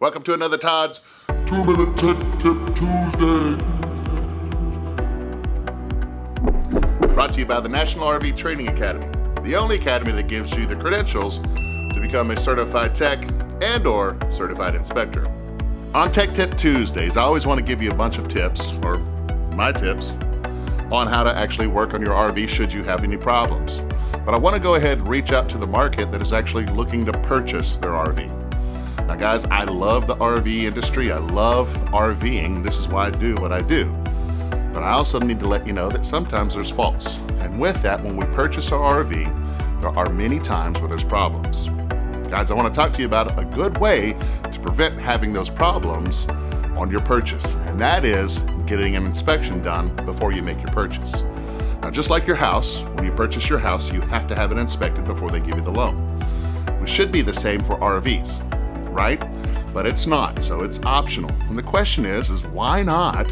Welcome to another Todd's 2-Minute Tech Tip Tuesday. brought to you by the National RV Training Academy, the only academy that gives you the credentials to become a certified tech and/or certified inspector. On Tech Tip Tuesdays, I always want to give you a bunch of tips, or my tips, on how to actually work on your RV should you have any problems. But I want to go ahead and reach out to the market that is actually looking to purchase their RV. Now guys, I love the RV industry. I love RVing. This is why I do what I do. But I also need to let you know that sometimes there's faults. And with that, when we purchase our RV, there are many times where there's problems. Guys, I want to talk to you about a good way to prevent having those problems on your purchase. And that is getting an inspection done before you make your purchase. Now, just like your house, when you purchase your house, you have to have it inspected before they give you the loan. It should be the same for RVs, right? But it's not, so it's optional. And the question is why not?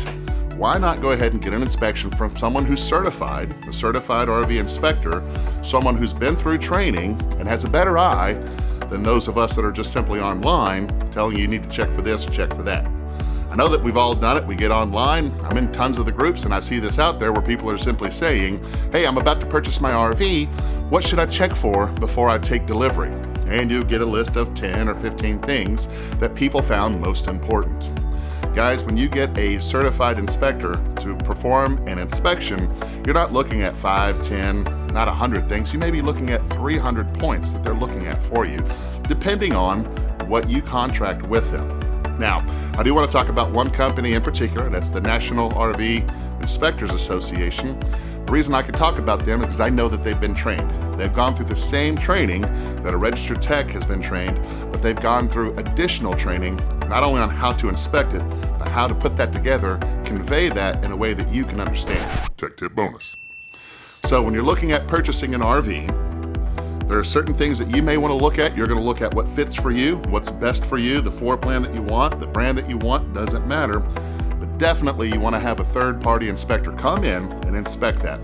Why not go ahead and get an inspection from someone who's certified, a certified RV inspector, someone who's been through training and has a better eye than those of us that are just simply online telling you need to check for this or check for that. I know that we've all done it. We get online. I'm in tons of the groups and I see this out there where people are simply saying, hey, I'm about to purchase my RV. What should I check for before I take delivery? And you get a list of 10 or 15 things that people found most important. Guys, when you get a certified inspector to perform an inspection, you're not looking at 5, 10, not 100 things. You may be looking at 300 points that they're looking at for you, depending on what you contract with them. Now, I do want to talk about one company in particular, that's the National RV Inspectors Association. The reason I can talk about them is because I know that they've been trained. They've gone through the same training that a registered tech has been trained, but they've gone through additional training, not only on how to inspect it, but how to put that together, convey that in a way that you can understand. Tech Tip bonus. So when you're looking at purchasing an RV, there are certain things that you may want to look at. You're going to look at what fits for you, what's best for you, the floor plan that you want, the brand that you want, doesn't matter. But definitely you want to have a third-party inspector come in and inspect that.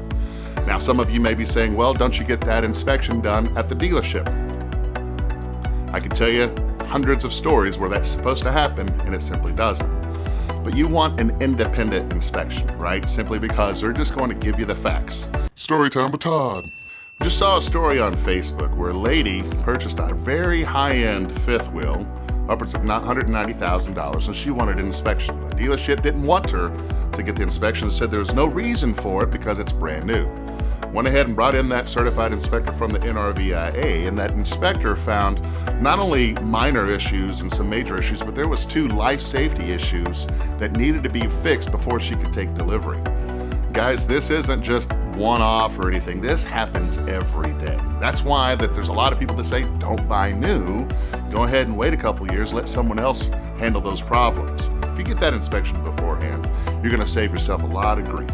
Now, some of you may be saying, well, don't you get that inspection done at the dealership? I can tell you hundreds of stories where that's supposed to happen and it simply doesn't. But you want an independent inspection, right? Simply because they're just going to give you the facts. Story time with Todd. Just saw a story on Facebook where a lady purchased a very high-end fifth wheel, upwards of $190,000, and she wanted an inspection. The dealership didn't want her to get the inspection, said there was no reason for it because it's brand new. Went ahead and brought in that certified inspector from the nrvia, and that inspector found not only minor issues and some major issues, but there was 2 life safety issues that needed to be fixed before she could take delivery. Guys, this isn't just one-off or anything. This happens every day. That's why that there's a lot of people that say, don't buy new. Go ahead and wait a couple years, let someone else handle those problems. If you get that inspection beforehand, you're gonna save yourself a lot of grief.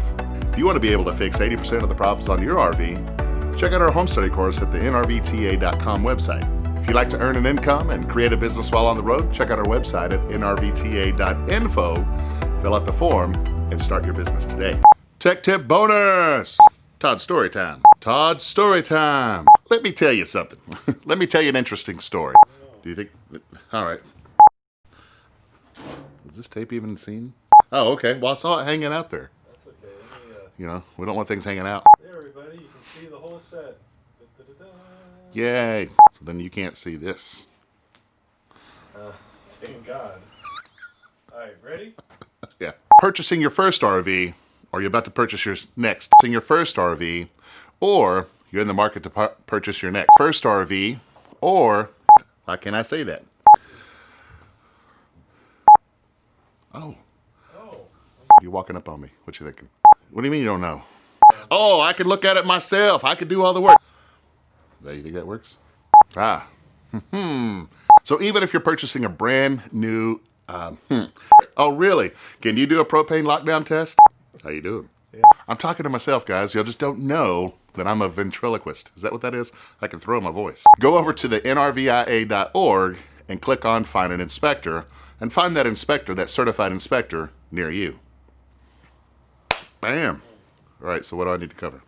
If you want to be able to fix 80% of the problems on your RV, check out our home study course at the nrvta.com website. If you'd like to earn an income and create a business while on the road, check out our website at nrvta.info, fill out the form, and start your business today. Tech tip bonus! Todd's story time. Todd's story time. Let me tell you something. Let me tell you an interesting story. Do you think? All right. Is this tape even seen? Oh, okay. Well, I saw it hanging out there. That's okay. You know, we don't want things hanging out. Hey everybody, you can see the whole set. Da-da-da-da. Yay. So then you can't see this. Thank God. Alright, ready? Yeah. Purchasing your first RV, or you're about to purchase your next. In your first RV, or you're in the market to purchase your next first RV, or, why can't I say that? Oh. Oh. You're walking up on me. What you thinking? What do you mean you don't know? Oh, I could look at it myself. I could do all the work. You think that works? Ah. So even if you're purchasing a brand new, oh really? Can you do a propane lockdown test? How you doing? Yeah. I'm talking to myself, guys. Y'all just don't know that I'm a ventriloquist. Is that what that is? I can throw my voice. Go over to the nrvia.org and click on Find an Inspector, and find that inspector, that certified inspector, near you. Bam. All right, so what do I need to cover?